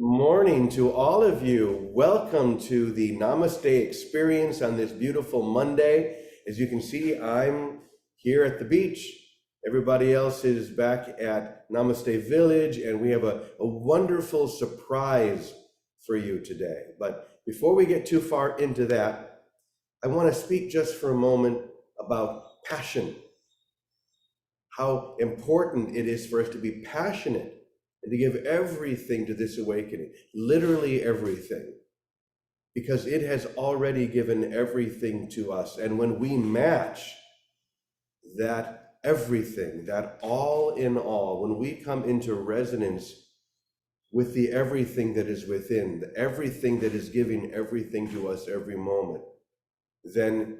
morning to all of you. Welcome to the Namaste experience on this beautiful Monday. As you can see, I'm here at the beach. Everybody else is back at Namaste Village, and we have a wonderful surprise for you today. But before we get too far into that, I want to speak just for a moment about passion. How important it is for us to be passionate and to give everything to this awakening, literally everything, because it has already given everything to us. And when we match that everything, that all in all, when we come into resonance with the everything that is within, the everything that is giving everything to us every moment, then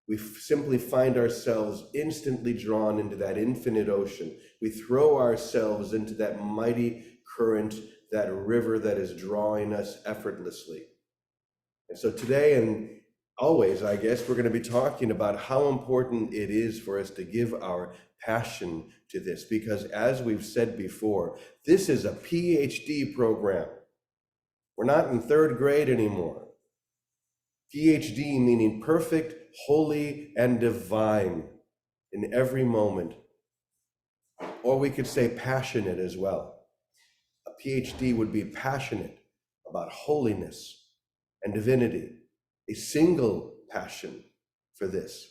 we simply find ourselves instantly drawn into that infinite ocean. We throw ourselves into that mighty current, that river that is drawing us effortlessly. And so today and always, I guess, we're going to be talking about how important it is for us to give our passion to this, because as we've said before, this is a PhD program. We're not in third grade anymore. PhD meaning perfect, holy, and divine in every moment. Or we could say passionate as well. A PhD would be passionate about holiness and divinity, a single passion for this.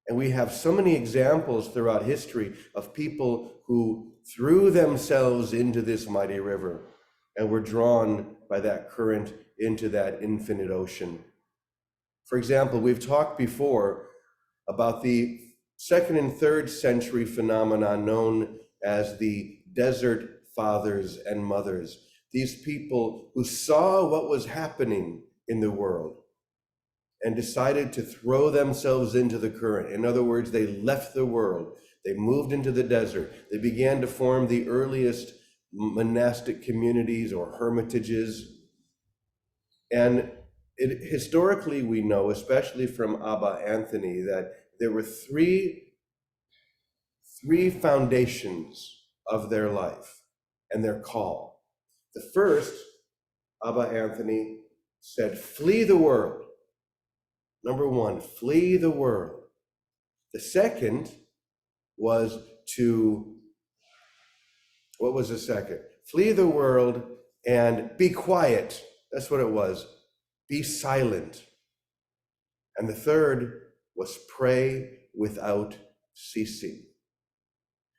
And we have so many examples throughout history of people who threw themselves into this mighty river and were drawn by that current into that infinite ocean. For example, we've talked before about the 2nd and 3rd century phenomenon known as the Desert Fathers and Mothers. These people who saw what was happening in the world and decided to throw themselves into the current. In other words, they left the world. They moved into the desert. They began to form the earliest monastic communities or hermitages. And historically, we know, especially from Abba Anthony, that there were three foundations of their life and their call. The first, Abba Anthony said, flee the world. Number one, flee the world. The second was what was the second? Flee the world and be quiet. That's what it was. Be silent. And the third was pray without ceasing.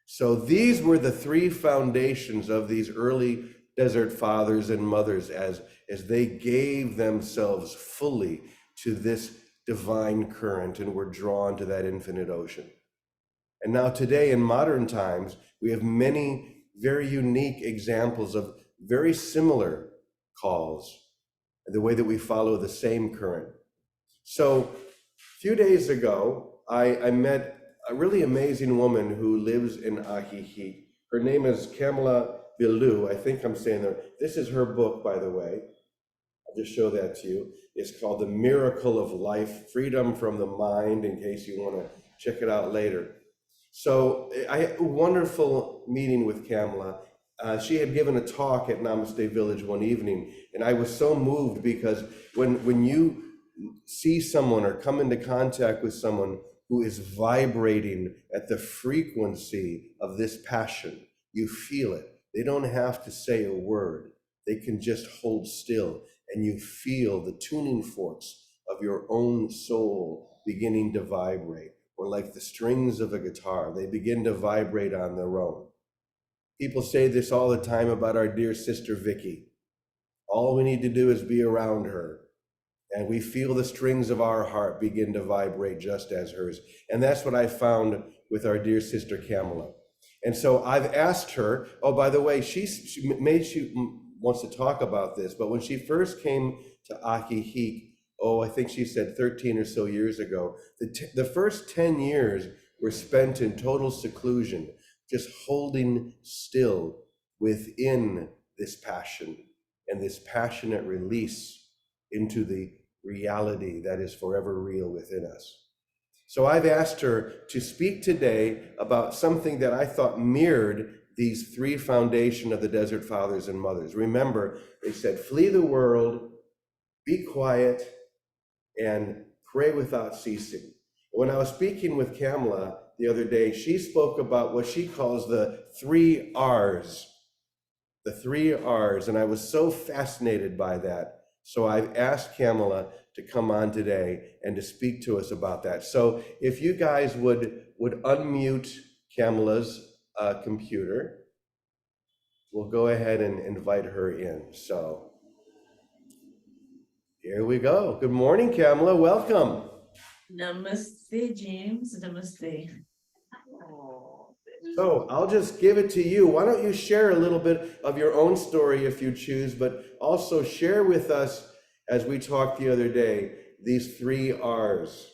So these were the three foundations of these early desert fathers and mothers as they gave themselves fully to this divine current and were drawn to that infinite ocean. And now today in modern times, we have many very unique examples of very similar calls, the way that we follow the same current. So a few days ago, I met a really amazing woman who lives in Ahihi. Her name is Kamala Bilu. I think I'm saying that. This is her book, by the way. I'll just show that to you. It's called The Miracle of Life, Freedom from the Mind, in case you want to check it out later. So I had a wonderful meeting with Kamala. She had given a talk at Namaste Village one evening, and I was so moved because when you see someone or come into contact with someone who is vibrating at the frequency of this passion, you feel it. They don't have to say a word. They can just hold still, and you feel the tuning forks of your own soul beginning to vibrate, or like the strings of a guitar, they begin to vibrate on their own. People say this all the time about our dear sister Vicky. All we need to do is be around her, and we feel the strings of our heart begin to vibrate just as hers. And that's what I found with our dear sister Kamala. And so I've asked her, oh, by the way, she wants to talk about this, but when she first came to Ahihi, I think she said 13 or so years ago, the first 10 years were spent in total seclusion, just holding still within this passion and this passionate release into the reality that is forever real within us. So I've asked her to speak today about something that I thought mirrored these three foundation of the Desert Fathers and Mothers. Remember, they said, flee the world, be quiet, and pray without ceasing. When I was speaking with Kamala the other day, she spoke about what she calls the 3 R's. The 3 R's, and I was so fascinated by that. So I've asked Kamala to come on today and to speak to us about that. So if you guys would unmute Kamala's computer, we'll go ahead and invite her in. So here we go. Good morning, Kamala. Welcome. Namaste, James. Namaste. So I'll just give it to you. Why don't you share a little bit of your own story if you choose, but also share with us, as we talked the other day, these 3 R's.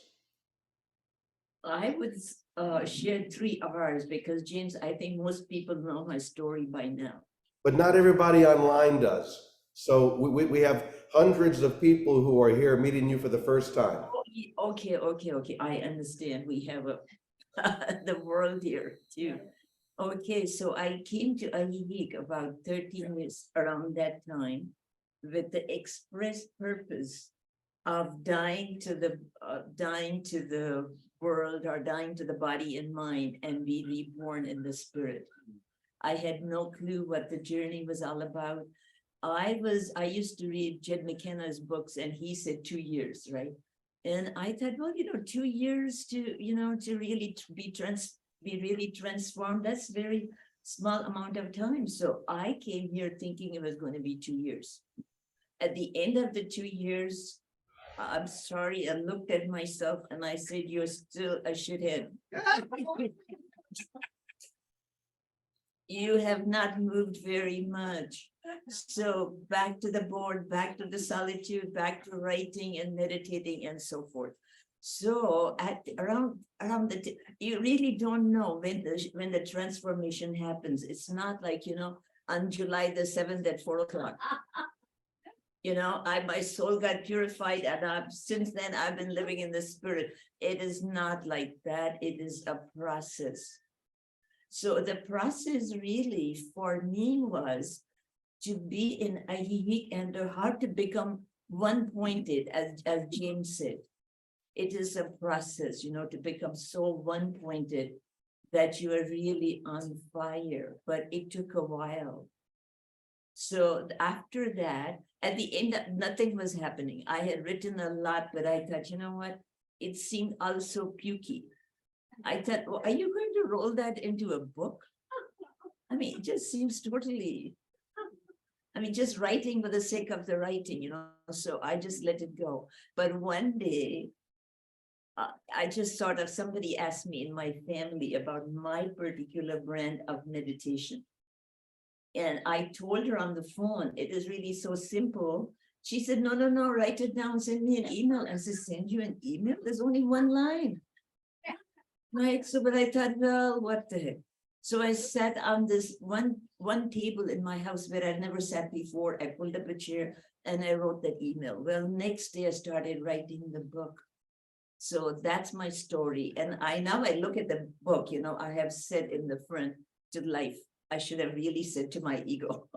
I would share 3 R's because, James, I think most people know my story by now. But not everybody online does. So we have hundreds of people who are here meeting you for the first time. Okay. I understand. We have the world here too. Okay, so I came to Ahihik about 13 years around that time with the express purpose of dying to the world, or dying to the body and mind, and be reborn in the spirit. I had no clue what the journey was all about. I used to read Jed McKenna's books, and he said 2 years, right? And I thought, well, 2 years to really be really transformed. That's very small amount of time. So I came here thinking it was going to be 2 years. At the end of the 2 years, I'm sorry, I looked at myself and I said, you're still a shithead. You have not moved very much. So back to the board, back to the solitude, back to writing and meditating and so forth. So at around you really don't know when the transformation happens. It's not like, on July the 7th at 4 o'clock. My soul got purified, and since then I've been living in the spirit. It is not like that. It is a process. So the process really for me was to be in Ahihik and how to become one-pointed, as James said. It is a process, to become so one-pointed that you are really on fire, but it took a while. So after that, at the end, nothing was happening. I had written a lot, but I thought, you know what? It seemed also pukey. I thought, well, are you going to roll that into a book? It just seems totally, just writing for the sake of the writing, so I just let it go. But one day, I just somebody asked me in my family about my particular brand of meditation. And I told her on the phone, it is really so simple. She said, no, write it down, send me an email. I said, send you an email? There's only 1 line. Right, so, but I thought, well, what the heck? So I sat on this one table in my house where I'd never sat before. I pulled up a chair and I wrote that email. Well, next day I started writing the book. So that's my story. And now I look at the book, I have said in the front, to life. I should have really said to my ego.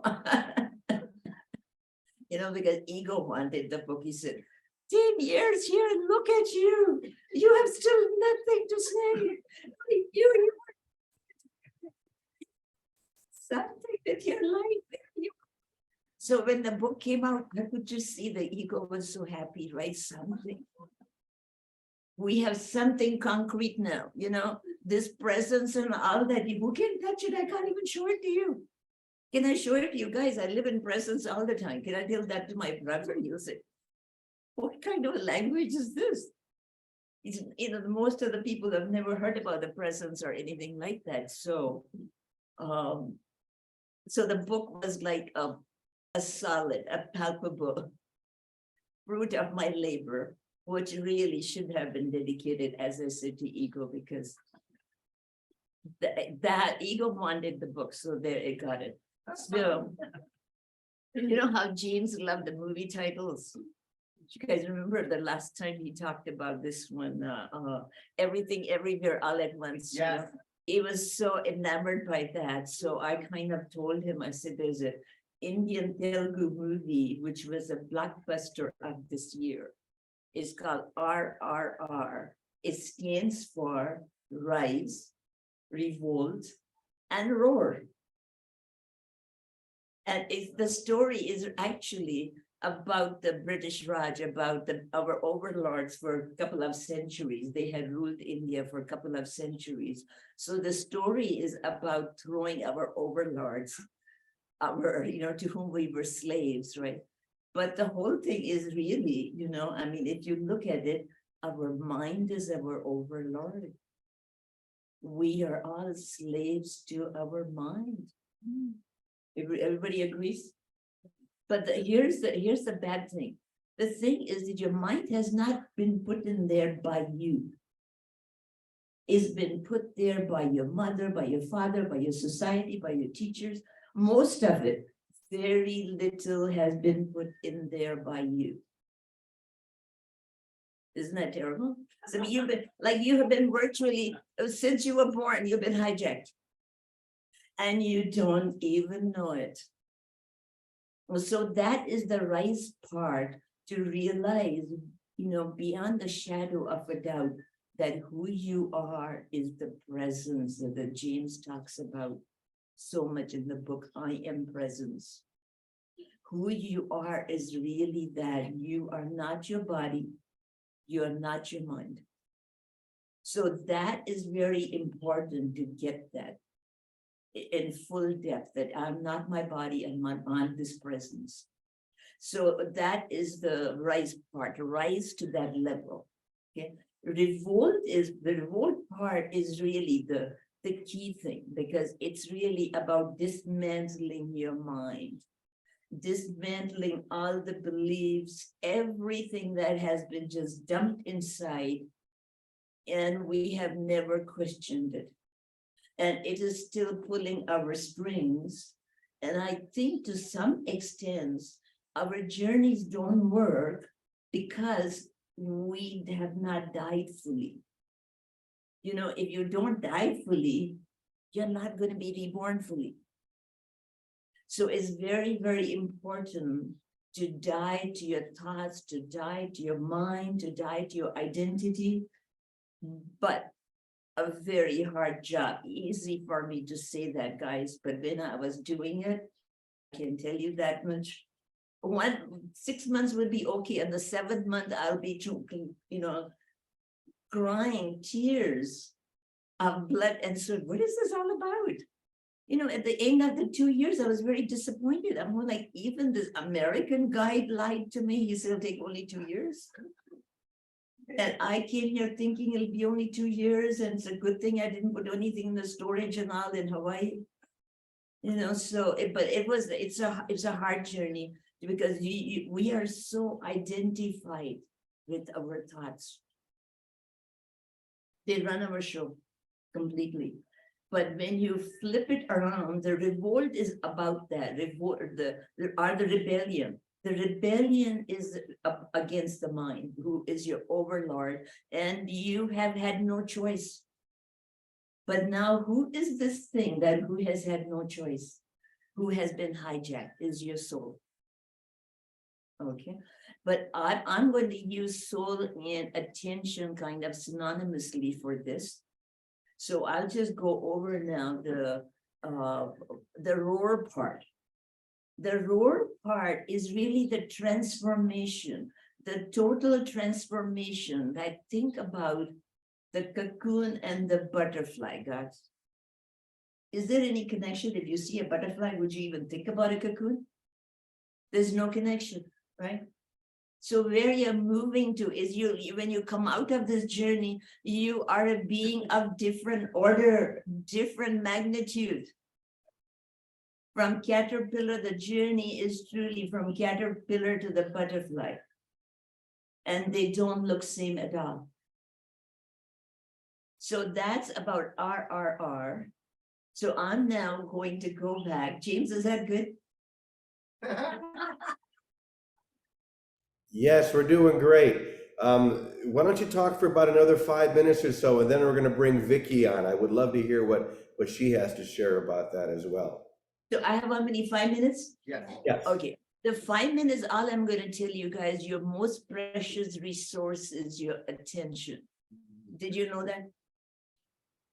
Because ego wanted the book. He said, 10 years here and look at you. You have still nothing to say. You something that your life. So when the book came out, I could just see the ego was so happy, right? Something. We have something concrete now, this presence and all that. Who can touch it? I can't even show it to you. Can I show it to you guys? I live in presence all the time. Can I tell that to my brother? He'll say, what kind of a language is this? Most of the people have never heard about the presence or anything like that. So, so the book was like a solid, a palpable fruit of my labor, which really should have been dedicated, as I said, to ego, because that ego wanted the book, so there it got it. So, you know how James loved the movie titles? You guys remember the last time he talked about this one, Everything Everywhere All at Once? Yes. he was so enamored by that. So I kind of told him, I said, there's a Indian Telugu movie, which was a blockbuster of this year. It's called RRR. It stands for Rise, Revolt, and Roar. And the story is actually about the British Raj, about our overlords for a couple of centuries. They had ruled India for a couple of centuries. So the story is about throwing our overlords, to whom we were slaves, right? But the whole thing is really, I mean, if you look at it, our mind is our overlord. We are all slaves to our mind. Everybody agrees? But here's the bad thing. The thing is that your mind has not been put in there by you. It's been put there by your mother, by your father, by your society, by your teachers. Most of it, very little has been put in there by you. Isn't that terrible? So you have been virtually, since you were born, you've been hijacked. And you don't even know it. So that is the rise part, to realize, beyond the shadow of a doubt, that who you are is the presence that James talks about so much in the book, I Am Presence. Who you are is really that you are not your body, you are not your mind. So that is very important to get that in full depth, that I'm not my body and I'm this presence. So that is the rise part, rise to that level. Okay. The revolt part is really the key thing, because it's really about dismantling your mind, dismantling all the beliefs, everything that has been just dumped inside, and we have never questioned it. And it is still pulling our strings. And I think to some extent, our journeys don't work because we have not died fully. If you don't die fully, you're not going to be reborn fully. So it's very, very important to die to your thoughts, to die to your mind, to die to your identity. But a very hard job. Easy for me to say that, guys, but when I was doing it, I can tell you that much. 6 months would be okay, and the 7th month I'll be choking, crying tears of blood and sweat. What is this all about? At the end of the 2 years, I was very disappointed. I'm more like, even this American guide lied to me. He said it'll take only 2 years. And I came here thinking it'll be only 2 years, and it's a good thing I didn't put anything in the storage and all in Hawaii. So it's a hard journey, because we are so identified with our thoughts. They run our show completely. But when you flip it around, the revolt is about that. The rebellion. The rebellion is against the mind, who is your overlord, and you have had no choice. But now, who is this thing who has had no choice, who has been hijacked, is your soul. Okay, but I'm going to use soul and attention kind of synonymously for this. So I'll just go over now the roar part. The roar part is really the transformation, the total transformation. Like, think about the cocoon and the butterfly, guys. Is there any connection? If you see a butterfly, would you even think about a cocoon? There's no connection, right? So where you're moving to is when you come out of this journey, you are a being of different order, different magnitude. From caterpillar, the journey is truly from caterpillar to the butterfly. And they don't look same at all. So that's about RRR. So I'm now going to go back. James, is that good? Yes, we're doing great. Why don't you talk for about another 5 minutes or so, and then we're going to bring Vicky on. I would love to hear what she has to share about that as well. So I have how many, 5 minutes? Yes. Yes. Okay, the 5 minutes, all I'm going to tell you guys, your most precious resource is your attention. Did you know that?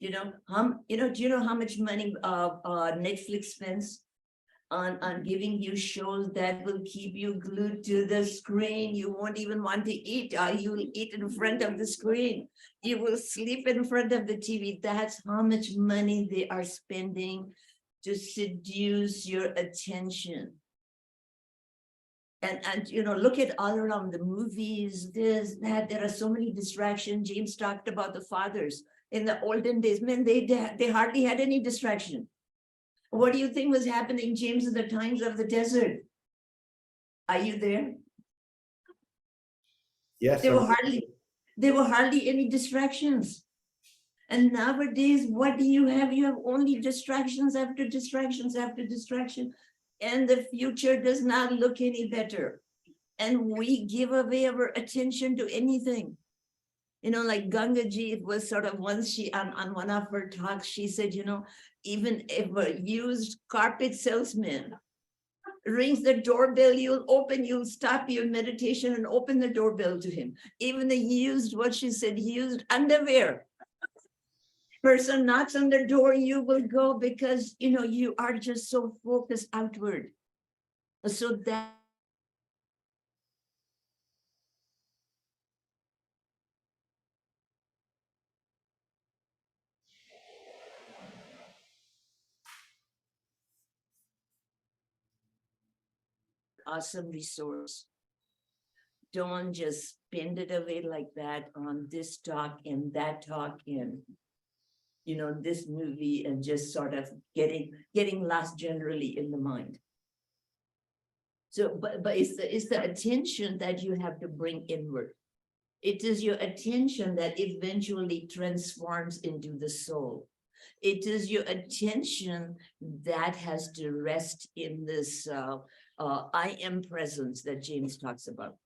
Do you know how much money Netflix spends on giving you shows that will keep you glued to the screen? You won't even want to eat, or you'll eat in front of the screen. You will sleep in front of the TV. That's how much money they are spending to seduce your attention. And look at all around the movies, this, that, there are so many distractions. James talked about the fathers. In the olden days, men, they hardly had any distraction. What do you think was happening, James, in the times of the desert? Are you there? Yes. There were hardly any distractions. And nowadays, what do you have? You have only distractions after distractions after distraction. And the future does not look any better. And we give away our attention to anything. Like Gangaji, it was sort of once she, on one of her talks, she said, even if a used carpet salesman rings the doorbell, you'll stop your meditation and open the doorbell to him. Even the used underwear person knocks on the door, you will go because, you are just so focused outward. So that awesome resource. Don't just spend it away like that on this talk and that talk and this movie, and just sort of getting lost generally in the mind. So, but it's the attention that you have to bring inward. It is your attention that eventually transforms into the soul. It is your attention that has to rest in this I am presence that James talks about.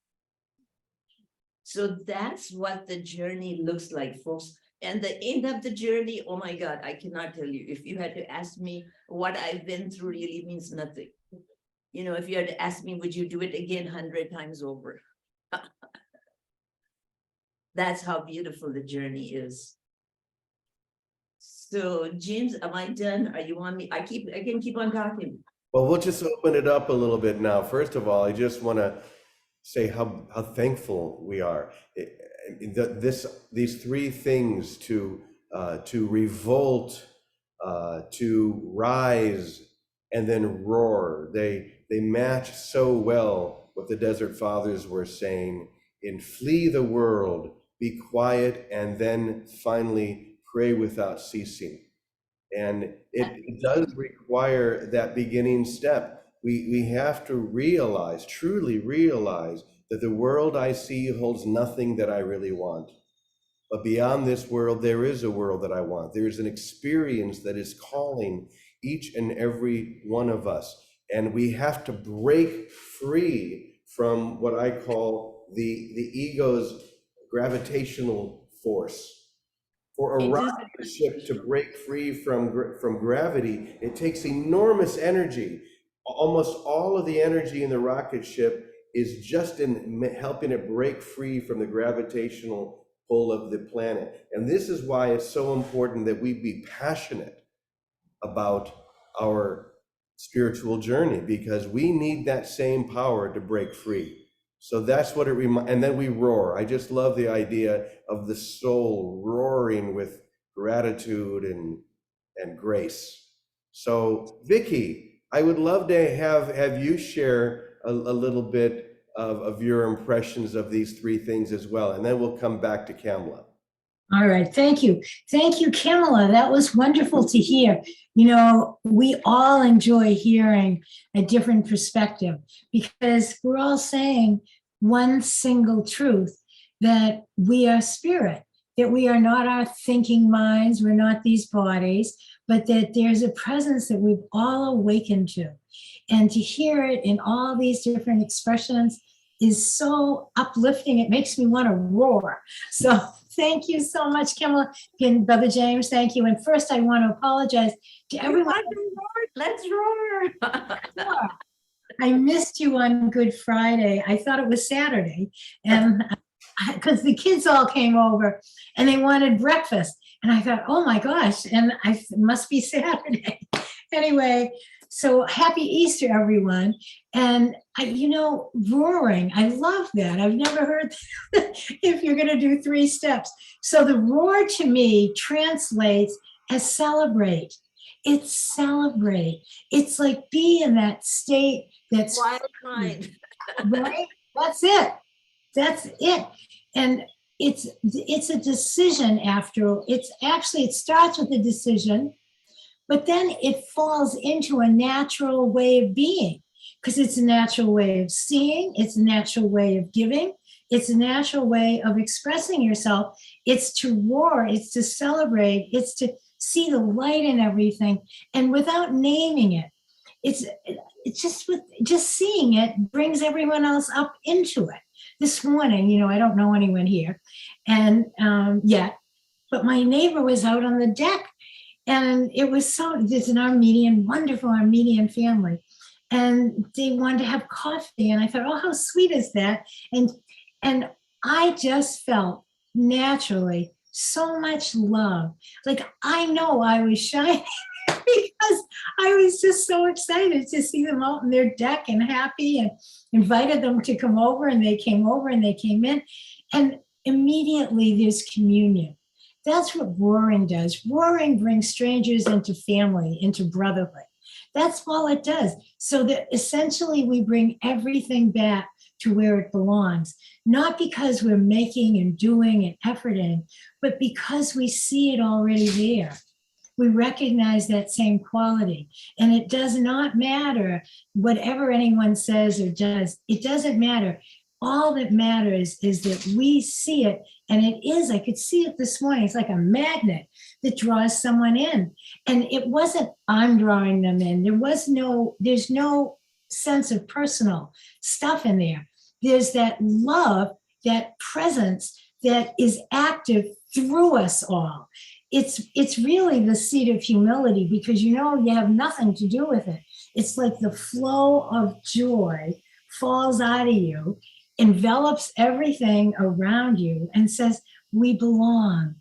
So that's what the journey looks like, folks. And the end of the journey, oh my God, I cannot tell you. If you had to ask me what I've been through, really means nothing. If you had to ask me, would you do it again 100 times over? That's how beautiful the journey is. So James, am I done? Are you on me? I can keep on talking. Well, we'll just open it up a little bit now. First of all, I just want to say how thankful we are. These three things to revolt, to rise, and then roar. They match so well what the Desert Fathers were saying in flee the world, be quiet, and then finally pray without ceasing. And it does require that beginning step. We have to realize, truly realize, that the world I see holds nothing that I really want. But beyond this world, there is a world that I want. There is an experience that is calling each and every one of us. And we have to break free from what I call the ego's gravitational force. For a rocket ship to break free from gravity, it takes enormous energy. Almost all of the energy in the rocket ship is just in helping it break free from the gravitational pull of the planet. And this is why it's so important that we be passionate about our spiritual journey, because we need that same power to break free. So that's what it reminds, and then we roar. I just love the idea of the soul roaring with gratitude and grace. So Vicky, I would love to have you share a little bit of your impressions of these three things as well, and then we'll come back to Kamala. All right, thank you. Thank you, Kamala. That was wonderful to hear. We all enjoy hearing a different perspective, because we're all saying one single truth, that we are spirit, that we are not our thinking minds, we're not these bodies, but that there's a presence that we've all awakened to. And to hear it in all these different expressions, is so uplifting. It makes me want to roar. So thank you so much, Kimla and Brother James. Thank you. And first, I want to apologize to everyone. Let's roar. I missed you on Good Friday. I thought it was Saturday, and because the kids all came over and they wanted breakfast, and I thought, oh my gosh, and it must be Saturday. Anyway, so happy Easter, everyone. And roaring, I love that. I've never heard if you're going to do 3 steps. So the roar to me translates as celebrate. It's celebrate. It's like be in that state that's wild kind. Right? That's it. That's it. And it's a decision after. It starts with a decision, but then it falls into a natural way of being, because it's a natural way of seeing, it's a natural way of giving, it's a natural way of expressing yourself. It's to roar, it's to celebrate, it's to see the light in everything, and without naming it, it's just seeing it brings everyone else up into it. This morning, I don't know anyone here, and yet, but my neighbor was out on the deck, and there's an Armenian, wonderful Armenian family, and they wanted to have coffee, and I thought, oh, how sweet is that? And I just felt naturally so much love. Like, I know I was shining because I was just so excited to see them out on their deck and happy, and invited them to come over, and they came over and they came in, and immediately there's communion. That's what roaring does. Roaring brings strangers into family, into brotherhood. That's all it does. So that essentially we bring everything back to where it belongs, not because we're making and doing and efforting, but because we see it already there. We recognize that same quality. And it does not matter whatever anyone says or does. It doesn't matter. All that matters is that we see it. And I could see it this morning. It's like a magnet that draws someone in. And it wasn't I'm drawing them in. There's no sense of personal stuff in there. There's that love, that presence that is active through us all. It's really the seat of humility, because you have nothing to do with it. It's like the flow of joy falls out of you, envelops everything around you, and says, we belong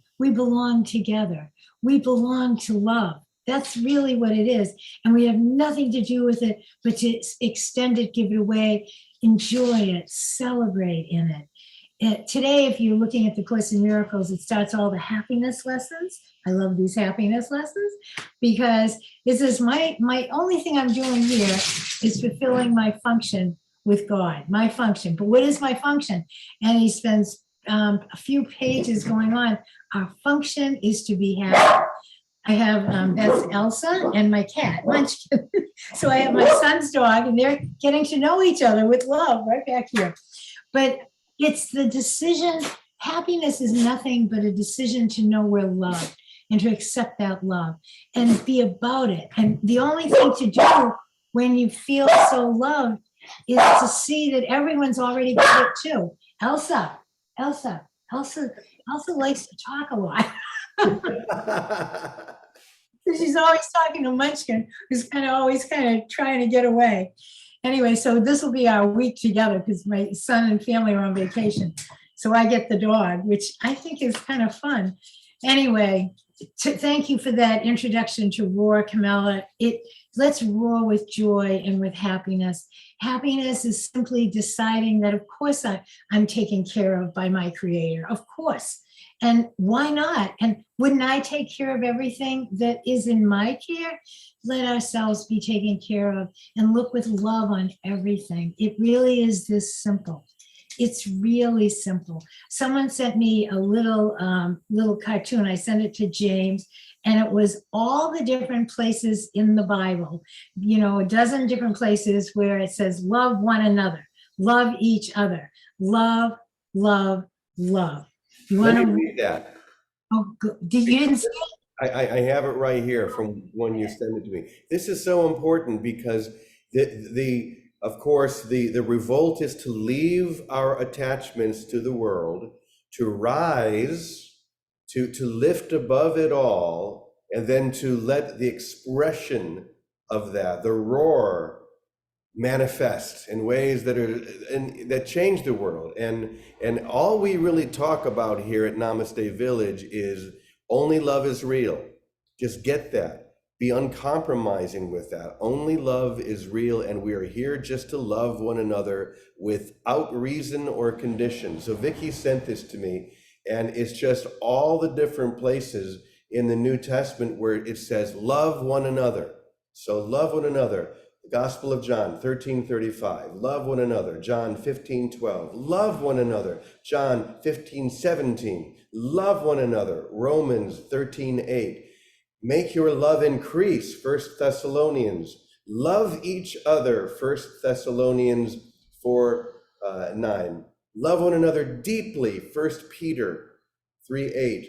together, we belong to love. That's really what it is. And we have nothing to do with it but to extend it, give it away, enjoy it, celebrate in it. Today, if you're looking at the Course in Miracles, it starts all the happiness lessons. I love these happiness lessons, because this is my only thing I'm doing here is fulfilling my function with God, my function. But what is my function? And he spends a few pages going on. Our function is to be happy. I have, that's Elsa and my cat, Munchkin. So I have my son's dog, and they're getting to know each other with love right back here. But it's the decision. Happiness is nothing but a decision to know we're loved and to accept that love and be about it. And the only thing to do when you feel so loved is to see that everyone's already got it too. Elsa likes to talk a lot. She's always talking to Munchkin, who's always trying to get away. Anyway, so this will be our week together, because my son and family are on vacation. So I get the dog, which I think is kind of fun. Anyway, thank you for that introduction to roar, Camilla. Let's roar with joy and with happiness. Happiness is simply deciding that, of course, I'm taken care of by my Creator, of course. And why not? And wouldn't I take care of everything that is in my care? Let ourselves be taken care of and look with love on everything. It really is this simple. It's really simple. Someone sent me a little cartoon. I sent it to James, and it was all the different places in the Bible, a dozen different places where it says, love one another, love each other, love, love, love. You want to read that? Oh, good. You didn't see it? I have it right here from when you sent it to me. This is so important, because the of course, the revolt is to leave our attachments to the world, to rise, to lift above it all, and then to let the expression of that, the roar, manifest in ways that are that change the world. And all we really talk about here at Namaste Village is only love is real. Just get that. Be uncompromising with that. Only love is real, and we are here just to love one another without reason or condition. So Vicky sent this to me, and it's just all the different places in the New Testament where it says, love one another. So love one another. The Gospel of John 13:35, love one another. John 15:12, love one another. John 15:17, love one another. Romans 13:8, make your love increase. 1 Thessalonians, love each other. 1 Thessalonians 4:9, love one another deeply. 1 Peter 3:8,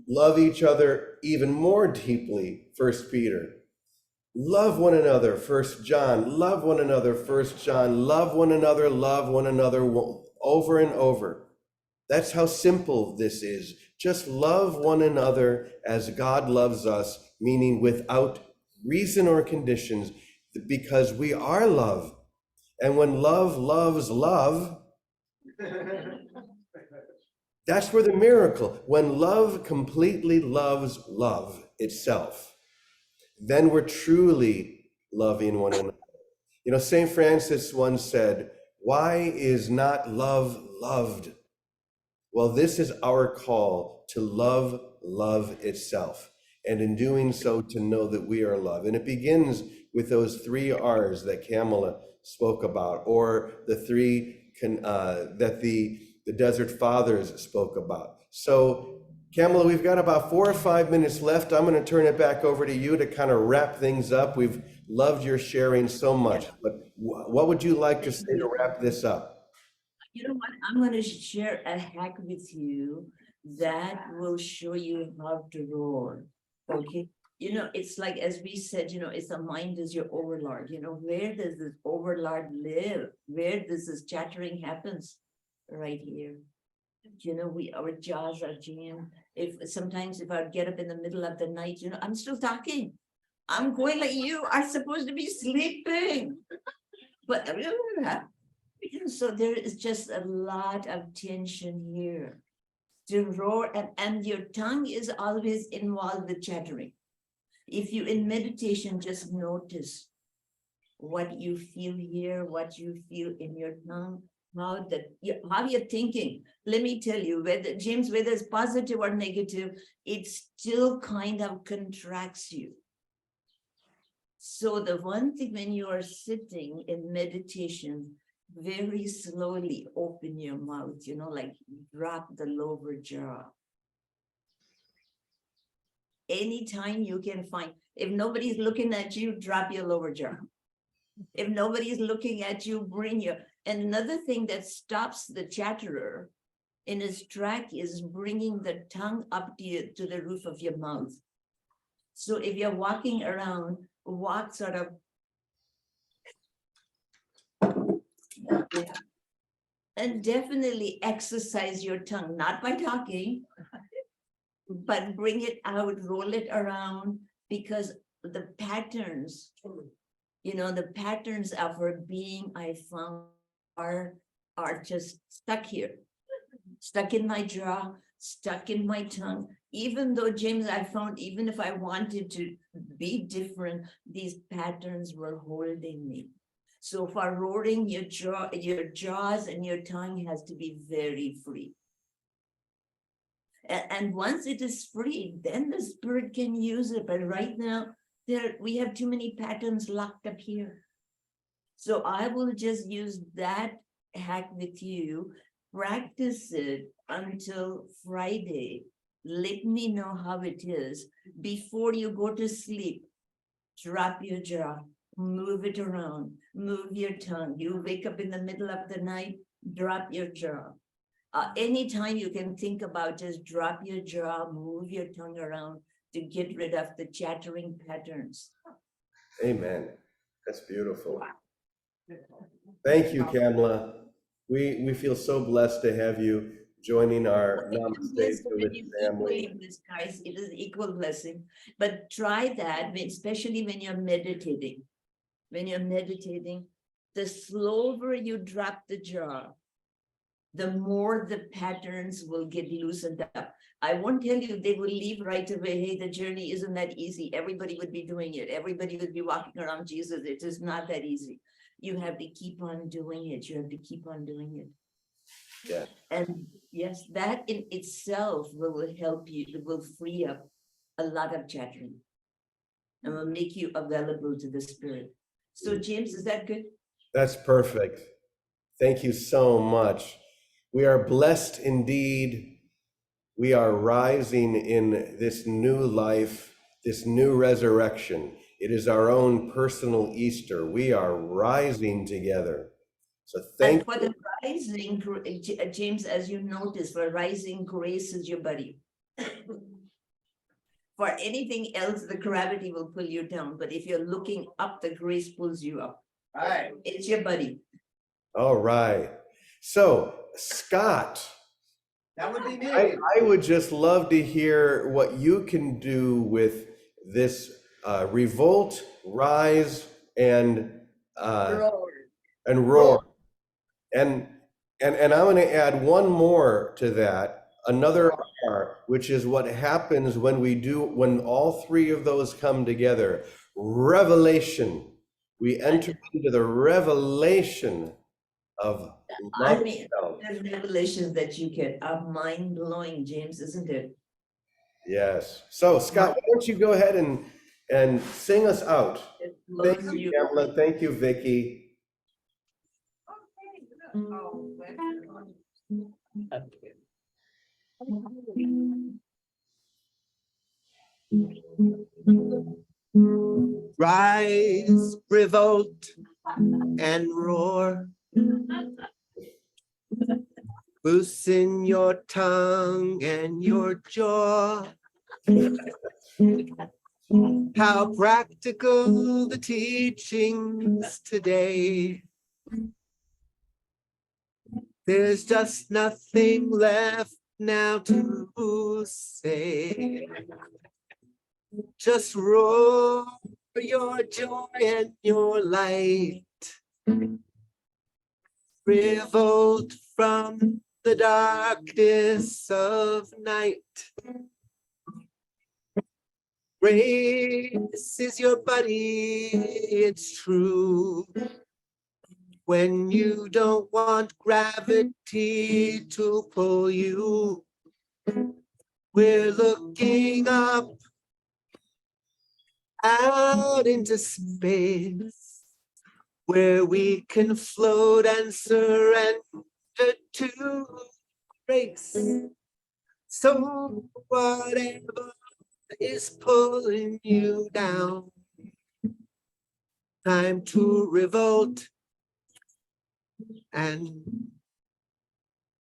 love each other even more deeply. 1 Peter. Love one another, 1 John, love one another, 1 John, love one another, over and over. That's how simple this is. Just love one another as God loves us, meaning without reason or conditions, because we are love. And when love loves love, that's where the miracle, when love completely loves love itself, then we're truly loving one another. You know, St. Francis once said, why is not love loved? Well, this is our call to love love itself. And in doing so, to know that we are love. And it begins with those 3 R's that Kamala spoke about, or the 3 that the Desert Fathers spoke about. So Kamala, we've got about 4 or 5 minutes left. I'm going to turn it back over to you to kind of wrap things up. We've loved your sharing so much, but what would you like to say to wrap this up? You know what? I'm going to share a hack with you that will show you how to roar. Okay. You know, it's like, as we said, you know, it's the mind is your overlord. You know, where does this overlord live? Where does this chattering happens? Right here. You know, our jaws are jammed. Sometimes if I get up in the middle of the night, you know, I'm still talking. I'm going like, you are supposed to be sleeping. But so there is just a lot of tension here to roar, and your tongue is always involved with chattering. If you in meditation just notice what you feel here, what you feel in your tongue, how you're thinking. Let me tell you, whether it's positive or negative, it still kind of contracts you. So the one thing, when you are sitting in meditation, very slowly open your mouth, you know, like drop the lower jaw. Anytime you can find, if nobody's looking at you, drop your lower jaw. If nobody's looking at you, bring your, and another thing that stops the chatterer in his track is bringing the tongue up to the roof of your mouth. So if you're walking around, walk sort of, and definitely exercise your tongue, not by talking, but bring it out, roll it around, because the patterns, you know, the patterns of our being, I found, are just stuck here, stuck in my jaw, stuck in my tongue. Even though, James, I found, even if I wanted to be different, these patterns were holding me. So for roaring, your jaws and your tongue has to be very free. And once it is free, then the spirit can use it. But right now, we have too many patterns locked up here. So I will just use that hack with you. Practice it until Friday. Let me know how it is. Before you go to sleep, drop your jaw, move it around, move your tongue. You wake up in the middle of the night, drop your jaw. Anytime you can think about, just drop your jaw, move your tongue around to get rid of the chattering patterns. Amen. That's beautiful. Thank you, Kamala. We feel so blessed to have you joining our It is Namaste blessed when Village you family. equally blessed, guys. It is equal blessing. But try that, especially when you're meditating. When you're meditating, the slower you drop the jaw, the more the patterns will get loosened up. I won't tell you they will leave right away. Hey, the journey isn't that easy. Everybody would be doing it. Everybody would be walking around Jesus. It is not that easy. You have to keep on doing it. You have to keep on doing it. Yeah. And yes, that in itself will help you, it will free up a lot of chattering and will make you available to the spirit. So James, is that good? That's perfect. Thank you so much. We are blessed indeed. We are rising in this new life, this new resurrection. It is our own personal Easter. We are rising together. So And thank for the rising, James, as you notice, for rising grace is your buddy. For anything else, the gravity will pull you down. But if you're looking up, the grace pulls you up. All right. It's your buddy. All right. So, Scott, That would be me. I would just love to hear what you can do with this revolt, rise, and Roar. roar. And I'm going to add one more to that, another R, which is what happens when all three of those come together. Revelation. We enter into the revelation of I love mean, itself. the revelations that you get are mind blowing, James, isn't it? Yes. So, Scott, why don't you go ahead and sing us out? It Thank blows you, you. Pamela. Thank you, Vicky. Rise, revolt, and roar. Loosen your tongue and your jaw. How practical the teachings today. There's just nothing left now to say. Just roar your joy and your light. Revolt from the darkness of night. Grace is your buddy, it's true. When you don't want gravity to pull you, we're looking up out into space, where we can float and surrender to grace. So whatever is pulling you down, time to revolt and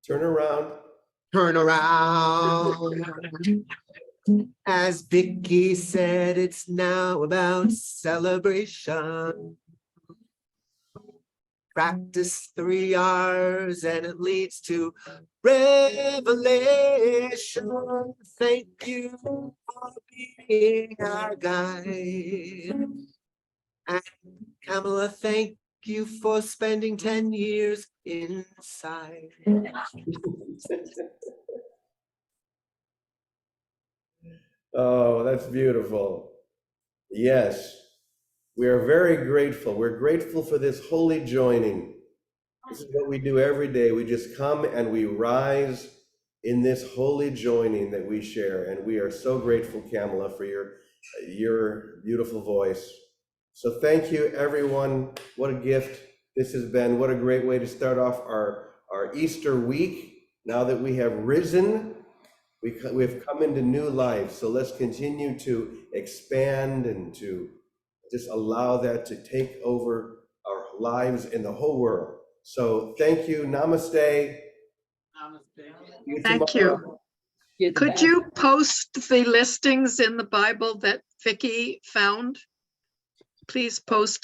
Turn around. turn around. As Vicky said, it's now about celebration. Practice 3 R's and it leads to revelation. Thank you for being our guide. And Kamala, thank you for spending 10 years inside. Oh, that's beautiful. Yes, we are very grateful. We're grateful for this holy joining. This is what we do every day. We just come and we rise in this holy joining that we share. And we are so grateful, Kamala, for your beautiful voice. So thank you, everyone. What a gift this has been. What a great way to start off our Easter week. Now that we have risen, we've come into new life. So let's continue to expand and to just allow that to take over our lives in the whole world. So thank you. Namaste. Thank you. Could you post the listings in the Bible that Vicky found? Please post it.